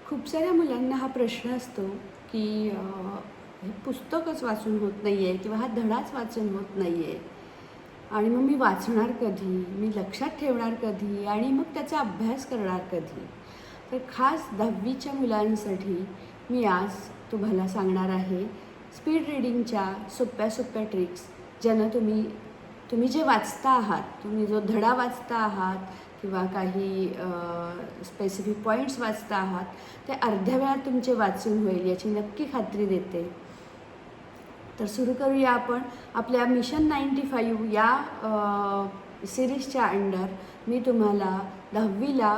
खूप साऱ्या मुलांना हा प्रश्न असतो की हे पुस्तकच वाचून होत नाही आहे किंवा हा धडाच वाचून होत नाही आहे आणि मग मी वाचणार कधी, मी लक्षात ठेवणार कधी आणि मग त्याचा अभ्यास करणार कधी. तर खास 10वीच्या मुलांसाठी मी आज तुम्हाला सांगणार आहे स्पीड रीडिंगच्या सोप्या सोप्या ट्रिक्स, ज्यानं तुम्ही जे वाचता आहात, तुम्ही जो धडा वाचता आहात किंवा काही स्पेसिफिक पॉईंट्स वाचता आहात, ते अर्ध्या वेळात तुमचे वाचून होईल याची नक्की खात्री देते. तर सुरू करूया आपण आपल्या मिशन 95 या सिरीजच्या अंडर. मी तुम्हाला 10वीला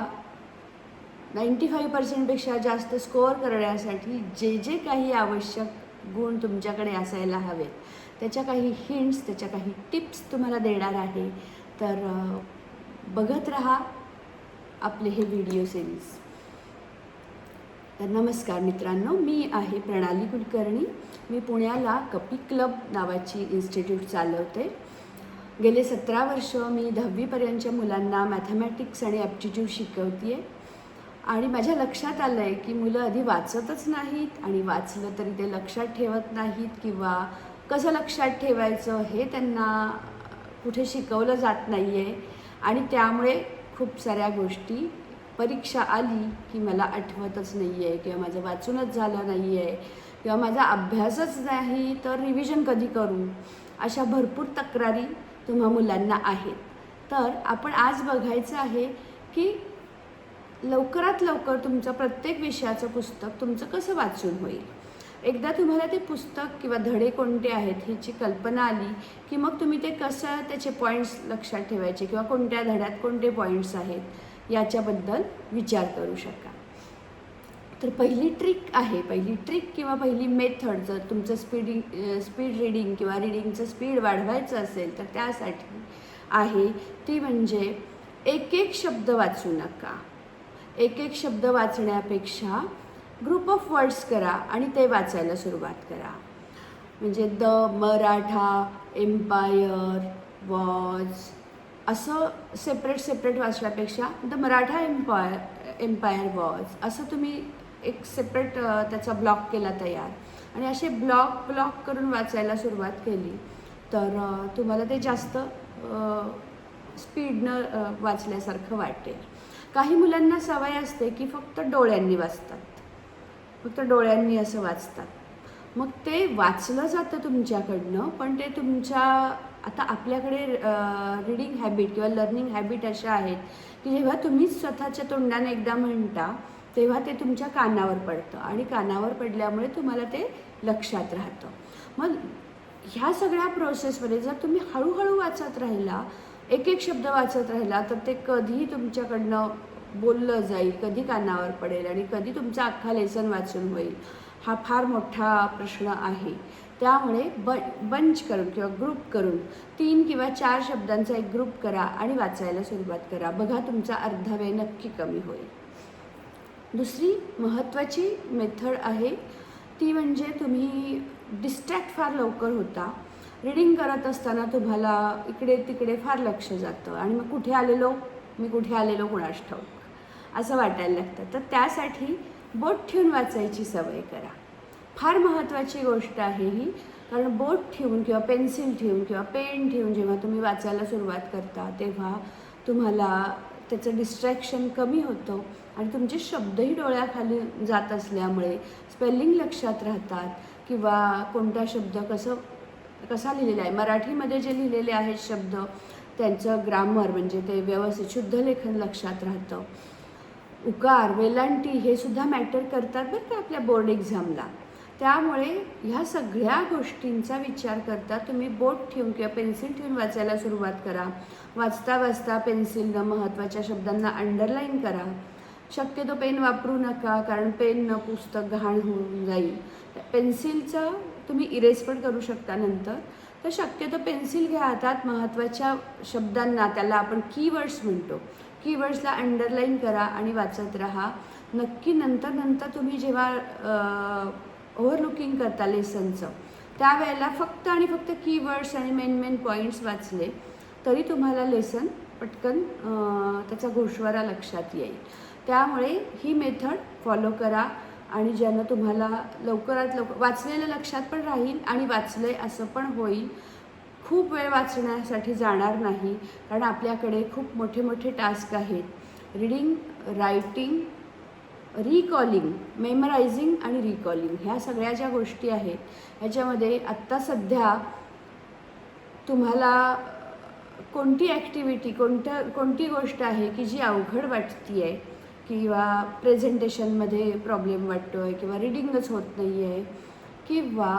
95% जास्त स्कोअर करण्यासाठी जे जे काही आवश्यक गुण तुमच्याकडे असायला हवेत, त्याच्या काही हिंट्स, त्याच्या काही टिप्स तुम्हाला देणार आहे. तर बघत राहा आपले हे व्हिडिओ सिरीज. तर नमस्कार मित्रांनो, मी आहे प्रणाली कुलकर्णी. मी पुण्याला कपी क्लब नावाची इन्स्टिट्यूट चालवते. गेले 17 वर्ष मी 10वीपर्यंतच्या मुलांना मॅथमॅटिक्स आणि ॲप्टिट्यूड शिकवते आहे. आणि माझ्या लक्षात आलं आहे की मुलं आधी वाचतच नाहीत आणि वाचलं तरी ते लक्षात ठेवत नाहीत किंवा कसं लक्षात ठेवायचं हे त्यांना कुठे शिकवलं जात नाही आहे. आणि त्यामुळे खूप साऱ्या गोष्टी परीक्षा आली की मला आठवतच नाही आहे किंवा माझं वाचूनच झालं नाही आहे किंवा माझा अभ्यासच नाही, तर रिव्हिजन कधी करू, अशा भरपूर तक्रारी तुम्हा मुलांना आहेत. तर आपण आज बघायचं आहे की लवकरात लवकर तुमचं प्रत्येक विषयाचं पुस्तक तुमचं कसं वाचून होईल. एकदा तुम्हाला ते पुस्तक किंवा धडे कोणते आहेत ह्याची कल्पना आली की मग तुम्ही ते कसं त्याचे पॉईंट्स लक्षात ठेवायचे किंवा कोणत्या धड्यात कोणते पॉईंट्स आहेत याच्याबद्दल विचार करू शकाल. तर पहिली ट्रिक किंवा पहिली मेथड, जर तुमचं स्पीड रीडिंग किंवा रीडिंगचं स्पीड वाढवायचं असेल तर त्यासाठी आहे ती म्हणजे एक एक शब्द वाचू नका. एक एक शब्द वाचण्यापेक्षा ग्रुप ऑफ वर्ड्स करा आणि ते वाचायला सुरुवात करा. म्हणजे द मराठा एम्पायर वॉज असं सेपरेट वाचल्यापेक्षा द मराठा एम्पायर वॉज असं तुम्ही एक सेपरेट त्याचा ब्लॉक केला तयार आणि असे ब्लॉक करून वाचायला सुरुवात केली तर तुम्हाला ते जास्त स्पीडनं वाचल्यासारखं वाटेल. काही मुलांना सवय असते की फक्त डोळ्यांनी वाचतात, फक्त डोळ्यांनी असं वाचतात. मग ते वाचलं जातं तुमच्याकडनं, पण ते तुमच्या आता आपल्याकडे रीडिंग हॅबिट किंवा लर्निंग हॅबिट अशा आहेत की जेव्हा तुम्हीच स्वतःच्या तोंडाने एकदा म्हणता तेव्हा ते तुमच्या कानावर पडतं आणि कानावर पडल्यामुळे तुम्हाला ते लक्षात राहतं. मग ह्या सगळ्या प्रोसेसमध्ये जर तुम्ही हळूहळू वाचत राहिला, एक एक शब्द वाचत राहिला, तर ते कधी तुमच्याकडनं बोललं जाईल, कधी कानावर पडेल आणि कधी तुमचा अख्खा लेसन वाचून होईल, हा फार मोठा प्रश्न आहे. त्यामुळे बंच करून किंवा ग्रुप करून 3 किंवा 4 शब्दांचा एक ग्रुप करा आणि वाचायला सुरुवात करा. बघा तुमचा अर्धा वेळ नक्की कमी होईल. दुसरी महत्त्वाची मेथड आहे ती म्हणजे तुम्ही डिस्ट्रॅक्ट फार लवकर होता. रीडिंग करत असताना तुम्हाला इकडे तिकडे फार लक्ष जातं आणि मग कुठे आलेलो कुणास ठाऊक असं वाटायला लागतं. तर त्यासाठी बोट ठेवून वाचायची सवय करा. फार महत्त्वाची गोष्ट आहे ही, कारण बोट ठेवून किंवा पेन्सिल ठेवून किंवा पेन ठेवून जेव्हा तुम्ही वाचायला सुरुवात करता तेव्हा तुम्हाला त्याचं डिस्ट्रॅक्शन कमी होतं आणि तुमचे शब्दही डोळ्याखाली जात असल्यामुळे स्पेलिंग लक्षात राहतात किंवा कोणता शब्द कसा लिहिलेला आहे. मराठीमध्ये जे लिहिलेले आहेत शब्द त्यांचं ग्रामर म्हणजे ते व्यवस्थित शुद्ध लेखन लक्षात राहतं. उकार वेलांटी हे सुद्धा मॅटर करतात बरं का आपल्या बोर्ड एक्झामला. त्यामुळे ह्या सगळ्या गोष्टींचा विचार करता तुम्ही बोट ठेवून किंवा पेन्सिल ठेवून वाचायला सुरुवात करा. वाचता पेन्सिलनं महत्त्वाच्या शब्दांना अंडरलाईन करा. शक्यतो पेन वापरू नका, कारण पेननं पुस्तक घाण होऊन जाईल. पेन्सिलचं तुम्ही इरेज पण करू शकता नंतर. तर शक्यतो पेन्सिल घ्या हातात, महत्त्वाच्या शब्दांना, त्याला आपण कीवर्ड्स म्हणतो, कीवर्ड्सला अंडरलाईन करा आणि वाचत राहा. नक्की नंतर तुम्ही जेव्हा ओव्हरलुकिंग करता लेसनचं त्यावेळेला फक्त कीवर्ड्स आणि मेन पॉईंट्स वाचले तरी तुम्हाला लेसन पटकन त्याचा गोषवारा लक्षात येईल. त्यामुळे ही मेथड फॉलो करा आणि ज्यानं तुम्हाला लवकरात लवकर वाचलेलं लक्षात पण राहील आणि वाचलं आहे असं पण होईल. खूप वेळ वाचण्यासाठी जाणार नाही, कारण आपल्याकडे खूप मोठे मोठे टास्क आहेत. रीडिंग, रायटिंग, रिकॉलिंग, मेमरायझिंग आणि रिकॉलिंग ह्या सगळ्या ज्या गोष्टी आहेत ह्याच्यामध्ये आत्ता सध्या तुम्हाला कोणती ॲक्टिव्हिटी, कोणती गोष्ट आहे की जी अवघड वाटते आहे किंवा प्रेझेंटेशनमध्ये प्रॉब्लेम वाटतो आहे किंवा रीडिंगच होत नाही आहे किंवा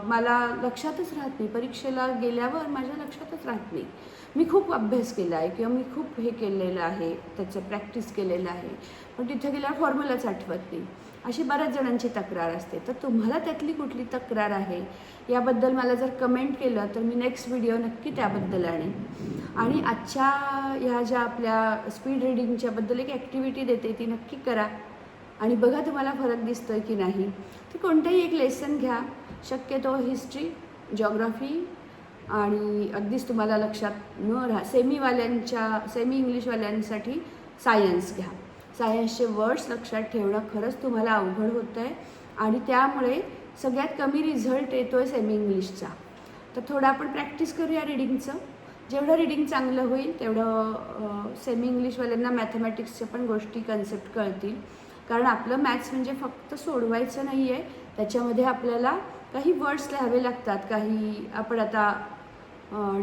मला लक्षातच राहत नाही, परीक्षेला गेल्यावर माझ्या लक्षातच राहत नाही, मी खूप अभ्यास केला आहे किंवा मी खूप हे केलेलं आहे, त्याचं प्रॅक्टिस केलेलं आहे, पण तिथं गेल्यावर फॉर्म्युलाच आठवत नाही, अशी बऱ्याच जणांची तक्रार असते. तर तुम्हाला त्यातली कुठली तक्रार आहे याबद्दल मला जर कमेंट केलं तर मी नेक्स्ट व्हिडिओ नक्की त्याबद्दल आणेन. आणि आजच्या ह्या ज्या आपल्या स्पीड रीडिंगच्याबद्दल एक ॲक्टिव्हिटी देते ती नक्की करा आणि बघा तुम्हाला फरक दिसतो आहे की नाही. तर कोणतंही एक लेसन घ्या, शक्यतो हिस्ट्री, जॉग्राफी आणि अगदीच तुम्हाला लक्षात न सेमी इंग्लिशवाल्यांसाठी सायन्स घ्या. सायन्सचे वर्ड्स लक्षात ठेवणं खरंच तुम्हाला अवघड होतं आहे आणि त्यामुळे सगळ्यात कमी रिझल्ट येतो आहे सेमी इंग्लिशचा. तर थोडं आपण प्रॅक्टिस करूया रीडिंगचं. जेवढं रीडिंग चांगलं होईल तेवढं सेमी इंग्लिशवाल्यांना मॅथमॅटिक्सच्या पण गोष्टी कन्सेप्ट कळतील, कारण आपलं मॅथ्स म्हणजे फक्त सोडवायचं नाही आहे, त्याच्यामध्ये आपल्याला काही वर्ड्स लिहावे लागतात. काही आपण आता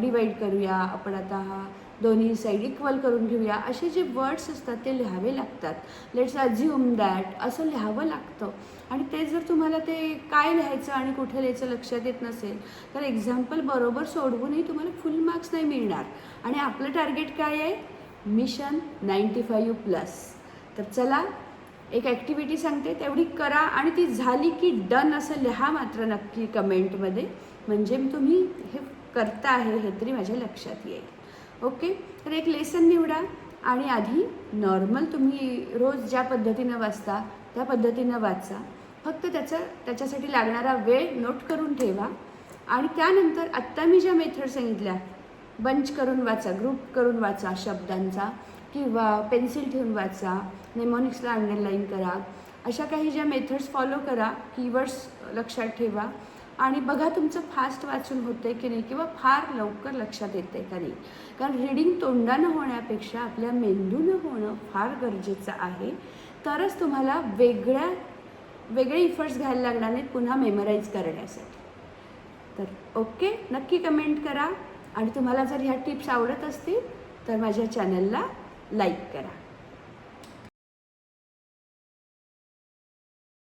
डिवाईड करूया, आपण आता दोन्ही साईड इक्वल करून घेऊया, असे जे वर्ड्स असतात ते लिहावे लागतात. लेट्स अज्युम दॅट असं लिहावं लागतं आणि ते जर तुम्हाला ते काय लिहायचं आणि कुठे लिहायचं लक्षात येत नसेल तर एक्झाम्पल बरोबर सोडवूनही तुम्हाला फुल मार्क्स नाही मिळणार. आणि आपलं टार्गेट काय आहे? मिशन 95+. तर चला, एक ॲक्टिव्हिटी सांगते तेवढी करा आणि ती झाली की डन असं लिहा मात्र नक्की कमेंटमध्ये, म्हणजे तुम्ही हे करता आहे हे तरी माझ्या लक्षात येईल. ओके, तर एक लेसन निवडा आणि आधी नॉर्मल तुम्ही रोज ज्या पद्धतीनं वाचता त्या पद्धतीनं वाचा. फक्त त्याच्यासाठी लागणारा वेळ नोट करून ठेवा आणि त्यानंतर आत्ता मी ज्या मेथड सांगितल्या, बंच करून वाचा, ग्रुप करून वाचा शब्दांचा किंवा पेन्सिल ठेवून वाचा, नेमोनिक्सला अंडरलाईन करा, अशा काही ज्या मेथड्स फॉलो करा, कीवर्ड्स लक्षात ठेवा आणि बघा तुमचं फास्ट वाचून होतं आहे की नाही किंवा फार लवकर लक्षात येतं आहे का नाही. कारण रीडिंग तोंडानं होण्यापेक्षा आपल्या मेंदूनं होणं फार गरजेचं आहे, तरच तुम्हाला वेगळे इफर्ट्स घ्यायला लागणार नाहीत पुन्हा मेमराईज करण्यासाठी. तर ओके, नक्की कमेंट करा आणि तुम्हाला जर ह्या टिप्स आवडत असतील तर माझ्या चॅनलला लाईक करा.